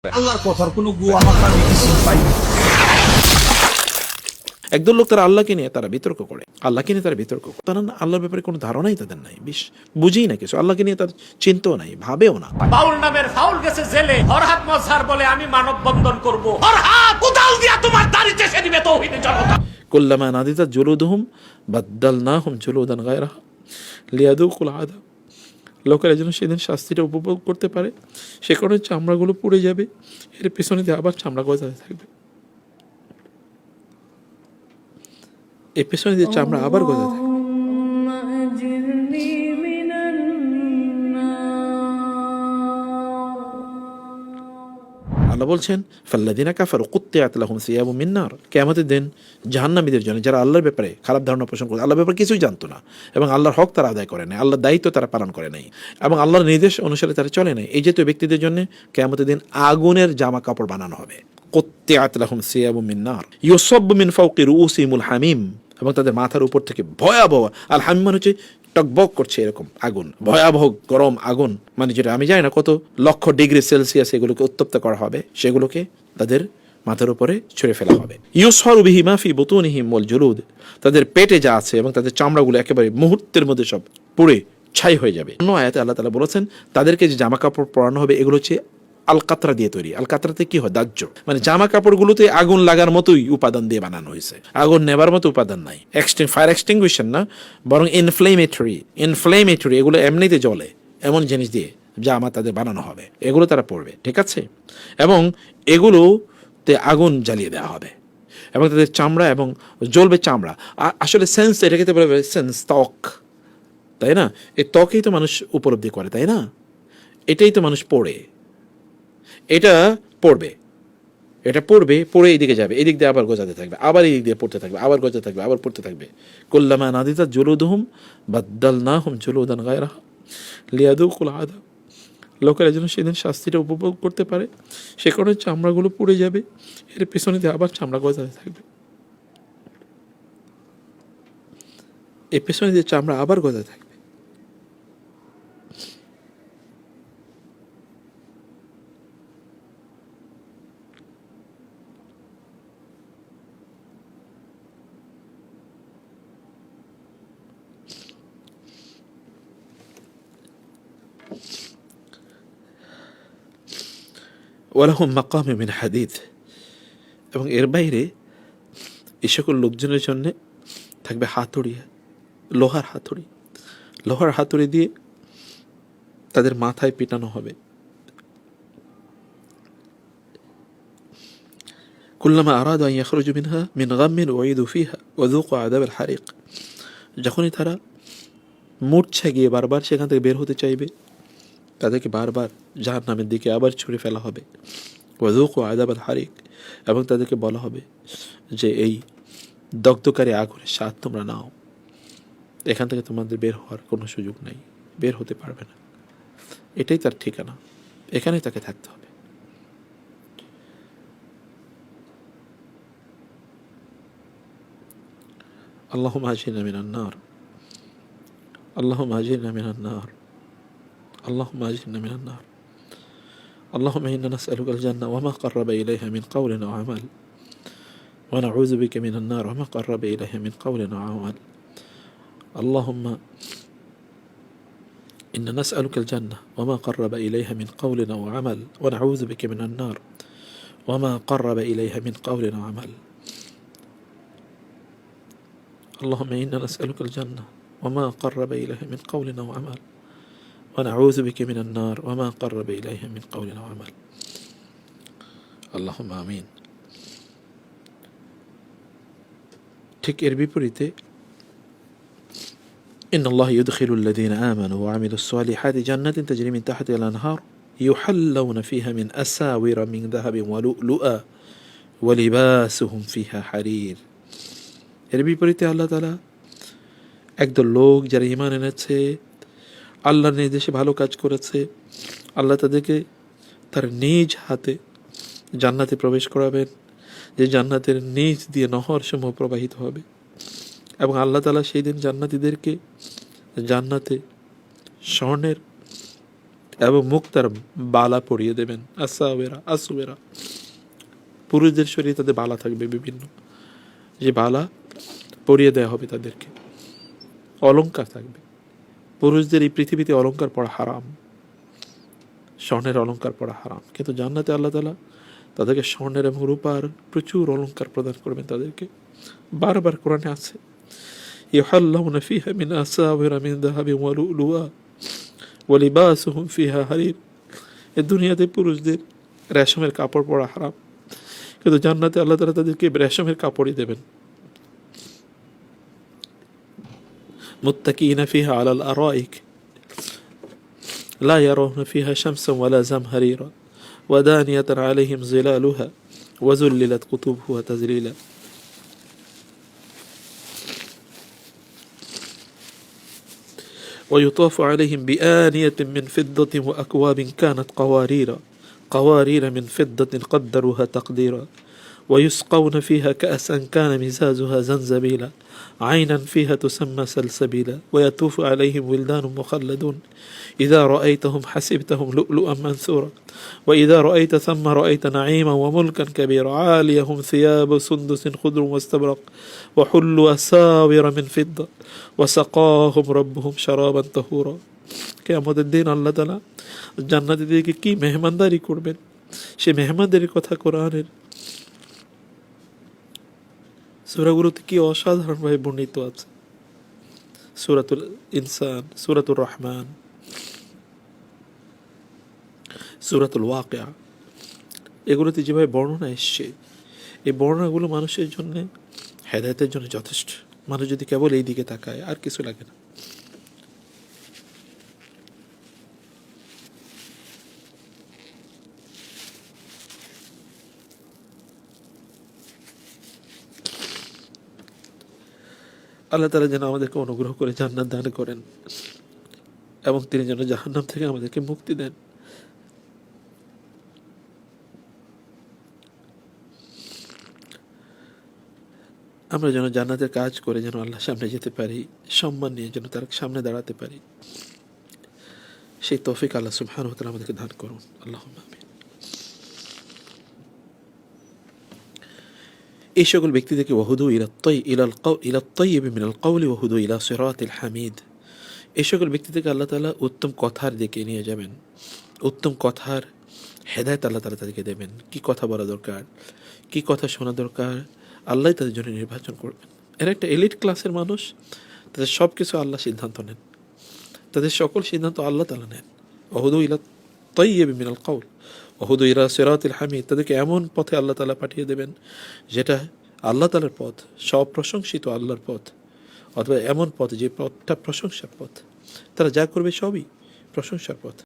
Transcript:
আল্লাহর কথার কোনো গুয়া মাথা মেডিসিন পাই না। একদল লোক তারা আল্লাহকে নিয়ে তারা বিতর্ক করে, আল্লাহকে নিয়ে তারা বিতর্ক করে, তারা আল্লাহর ব্যাপারে কোনো ধারণাই তাদের নাই, বুঝেই না কিছু, আল্লাহকে নিয়ে তার চিন্তাও নাই, ভাবেও না। বাউল নামের ফাউল গেছে জেলে, ফরহাদ মজহার বলে আমি মানববন্ধন করব। ফরহাদ কোদাল দিয়া তোমার দাড়ি চেষে দিবে তৌহিদের জনতা। কুল্লামা নাদিতাত জুলুদুহুম বাদদালনাহুম জুলুদান গায়রাহা লিয়াযুকুল আযাব। লোকেরা যেন সেদিন শাস্তিটা উপভোগ করতে পারে, সে কারণে চামড়াগুলো পুড়ে যাবে, এর পেছনে দিয়ে আবার চামড়া গজাতে থাকবে, এর পেছনে দিয়ে চামড়া আবার গজাতে থাকবে। আল্লাহ বলছেন ফাল্লাযিনা কাফারু কুত্তিআত লাহুম সিয়াবুম মিন নার। কিয়ামতের দিন জাহান্নামীদের জন্য, যারা আল্লাহর ব্যাপারে খারাপ ধারণা পোষণ করে, আল্লাহর ব্যাপারে কিছুই জানতো না এবং আল্লাহর হক তারা আদায় করে নাই, আল্লাহর দায়িত্ব তারা পালন করে নাই এবং আল্লাহর নির্দেশ অনুসারে তারা চলে নাই, এই জাতীয় ব্যক্তিদের জন্য কিয়ামতের দিন আগুনের জামা কাপড় বানানো হবে। কুত্তিআত লাহুম সিয়াবুম মিন নার ইউসাব্বু মিন ফাওকি রুউসিহিমুল হামিম, এবং তাদের মাথার উপর থেকে ভয়াবহ, আল হামিম মানে হচ্ছে টকবক করছে এরকম আগুন, ভয়াবহ গরম আগুন, মানে যেটা আমি জানি না কত লক্ষ ডিগ্রি সেলসিয়াস এগুলোকে উত্তপ্ত করা হবে, সেগুলোকে তাদের মাথার উপরে ছুঁড়ে ফেলা হবে। ইউসহারু বিহি মা ফি বুতুনিহিম ওয়াল জুলুদ, তাদের পেটে যা আছে এবং তাদের চামড়াগুলো একেবারে মুহূর্তের মধ্যে সব পুড়ে ছাই হয়ে যাবে। অন্য আয়াতে আল্লাহ তাআলা বলেছেন তাদেরকে যে জামা কাপড় পরানো হবে এগুলো হচ্ছে আল কাতরা দিয়ে তৈরি। আল কাতরাতে কি হয়? দাহ্য, মানে জামা কাপড়গুলোতে আগুন লাগার মতোই উপাদান দিয়ে বানানো হয়েছে, আগুন নেবার মতো উপাদান নাই, ফায়ার এক্সটিংগুইশার না, বরং ইনফ্লেমেটরি, এগুলো এমনিতে জ্বলে এমন জিনিস দিয়ে জামা তাদের বানানো হবে, এগুলো তারা পরবে, ঠিক আছে, এবং এগুলোতে আগুন জ্বালিয়ে দেওয়া হবে এবং তাদের চামড়া এবং জ্বলবে চামড়া। আসলে সেন্স এটাকে তো বলে সেন্স, ত্বক, তাই না? এই ত্বকেই তো মানুষ উপলব্ধি করে, তাই না? এটাই তো মানুষ পড়ে, এটা পড়বে, এটা পড়বে, পড়ে এইদিকে যাবে, এদিক দিয়ে আবার গজাতে থাকবে, আবার এই দিক দিয়ে পড়তে থাকবে, আবার গজাতে থাকবে, আবার পড়তে থাকবে। কুল্লামা নাদিতাত জুলুদুহুম বাদদালনাহুম জুলুদান গায়রাহা লিয়াযুকুল আযাব। লোকেরা যেন সেদিন শাস্তিটা উপভোগ করতে পারে, সে কারণে চামড়াগুলো পুড়ে যাবে, এর পেছনে দিয়ে আবার চামড়া গজাতে থাকবে, এর পেছনে দিয়ে চামড়া আবার গজাতে থাকবে। ওয়ালাহুম মাকামে মিন হাদিদ, এবং এর বাইরে এই সকল লোকজনের জন্য থাকবে হাতুড়ি, লোহার হাতুড়ি, লোহার হাতুড়ি দিয়ে তাদের মাথায় পিটানো হবে। কুল্লামা আরাদু আন ইয়াখরুজু মিনহা মিন গাম্মিন উঈদু ফিহা ওয়া যুকু আযাবাল হারিক, যখনই তারা মূর্ছা গিয়ে বারবার সেখান থেকে বের হতে চাইবে, তাদেরকে বারবার জাহান্নামের দিকে আবার ছুঁড়ে ফেলা হবে। ওয়া যুকু আযাবাল হারিক, এবং তাদেরকে বলা হবে যে এই দগ্ধকারী আগুনের স্বাদ তোমরা নাও, এখান থেকে তোমাদের বের হওয়ার কোনো সুযোগ নেই, বের হতে পারবে না, এটাই তার ঠিকানা, এখানেই তাকে থাকতে হবে। আল্লাহুম্মা আজিরনা মিনান নার, আল্লাহুম্মা আজিরনা মিনান নার, আল্লাহুম্মা আজিরনা মিনান নার, اللهم إنا نسألك الجنة وما قرب إليها من قول أو عمل ونعوذ بك من النار وما قرب إليها من قول أو عمل. اللهم إنا نسألك الجنة وما قرب إليها من قول أو عمل ونعوذ بك من النار وما قرب إليها من قول أو عمل. اللهم إنا نسألك الجنة وما قرب إليها من قول أو عمل ونعوذ بك من النار وما قرب إليها من قول أو عمل. اللهم آمين. ঠিক এর বিপরীতে إن الله يدخل الذين آمنوا وعملوا الصالحات جنات تجري من تحتها الأنهار يحلون فيها من أساور من ذهب ولؤلؤا ولباسهم فيها حرير. এর বিপরীতে আল্লাহ তাআলা একদল লোক যারা ঈমান এনেছে, আল্লাহর নির্দেশে ভালো কাজ করেছে, আল্লাহ তাদেরকে তার নিজ হাতে জান্নাতে প্রবেশ করাবেন, যে জান্নাতের নিচ দিয়ে নহর সমূহ প্রবাহিত হবে, এবং আল্লাহ তাআলা সেই দিন জান্নাতীদেরকে জান্নাতে স্বর্ণের এবং মুখ তার বালা পরিয়ে দেবেন, আসাবেরা আসুবেরা। পুরুষদের শরীরে তাদের বালা থাকবে বিভিন্ন, যে বালা পরিয়ে দেওয়া হবে তাদেরকে। অলংকার থাকবে। পুরুষদের এই পৃথিবীতে অলংকার পড়া হারাম, স্বর্ণের অলংকার পড়া হারাম, কিন্তু জান্নাতে আল্লাহ তাআলা তাদেরকে স্বর্ণের এবং রূপার প্রচুর অলংকার প্রদান করবেন তাদেরকে। বারবার কোরআনে আছে, ইউহাল্লাউনা ফিহা মিন আসাবিরা মিন যাহাবিন ওয়া লুলুয়া ওয়া লিবাসুহুম ফিহা হারির। এই দুনিয়াতে পুরুষদের রেশমের কাপড় পরা হারাম, কিন্তু জান্নাতে আল্লাহ তাআলা তাদেরকে রেশমের কাপড়ই দেবেন। মুত্তাকিনা ফিহা আলাল আরাইক লা ইয়ারাউনা ফিহা শামসান ওয়ালা জামহারিরা ওয়া দানিয়াতান আলাইহিম জিলালুহা ওয়া যুল্লিলাত কুতুবুহা তাজলিলা। ويطاف عليهم بآنية من فضة وأكواب كانت قوارير من فضة قدروها تقديرا ويسقون فيها كأسا كان مزاجها زنزبيلا عينا فيها تسمى سلسبيلا ويطوف عليهم ولدان مخلدون إذا رأيتهم حسبتهم لؤلؤا منثورا وإذا رأيت ثم رأيت نعيما وملكا كبيرا عاليهم ثياب سندس خضر واستبرق وحلوا أساور من فضة وسقاهم ربهم شرابا طهورا। কিয়ামতের দিন আল্লাহ তাআলা জান্নাতীদেরকে কি মেহমানদারি করবেন, সে মেহমানদারির কথা কোরআনের সূরাগুলোতে কি অসাধারণভাবে বর্ণিত আছে। সূরাতুল ইনসান, সূরাতুর রহমান, সূরাতুল ওয়াকিয়া, এগুলোতে যেভাবে বর্ণনা এসছে, এই বর্ণনাগুলো মানুষের জন্য হেদায়েতের জন্য যথেষ্ট। মানুষ যদি কেবল এই দিকে তাকায়, আর কিছু লাগে না। আল্লাহ তাআলা যেন আমাদেরকে অনুগ্রহ করে জান্নাত দান করেন এবং তিনি যেন জাহান্নাম থেকে আমাদেরকে মুক্তি দেন। আমরা যেন জান্নাতের কাজ করে যেন আল্লাহর সামনে যেতে পারি, সম্মান নিয়ে যেন তার সামনে দাঁড়াতে পারি, সেই তৌফিক আল্লাহ সুবহানাহু ওয়া তাআলা আমাদেরকে দান করুন। আল্লাহুম্মা আমিন। এই সকল ব্যক্তিদেরকে ওয়াহুদু ইলাত তাইয়্যিব মিনাল কওলি ওয়াহুদু ইলা সিরাতিল হামিদ, এই সকল ব্যক্তিদেরকে আল্লাহ তাআলা উত্তম কথার দিকে নিয়ে যাবেন, উত্তম কথার হেদায়েত আল্লাহ তাআলা তাদেরকে দেবেন। কি কথা বলা দরকার, কি কথা শোনা দরকার, আল্লাহ তাদের জন্য নির্বাচন করবেন। এরা একটা এলিট ক্লাসের মানুষ, তাদের সব কিছু আল্লাহ সিদ্ধান্ত নেন, তাদের সকল সিদ্ধান্ত আল্লাহ তাআলা নেন। ওয়াহুদু ইলাত তাইয়্যিব মিনাল কওল ওয়াহুদু ইলা সিরাতিল হামিদ, তাদেরকে এমন পথে আল্লাহ তাআলা পাঠিয়ে দেবেন যেটা আল্লাহ তাআলার পথ, সব প্রশংসিত আল্লাহর পথ, অথবা এমন পথ যে পথটা প্রশংসার পথ। তারা যা করবে সবই প্রশংসার পথ।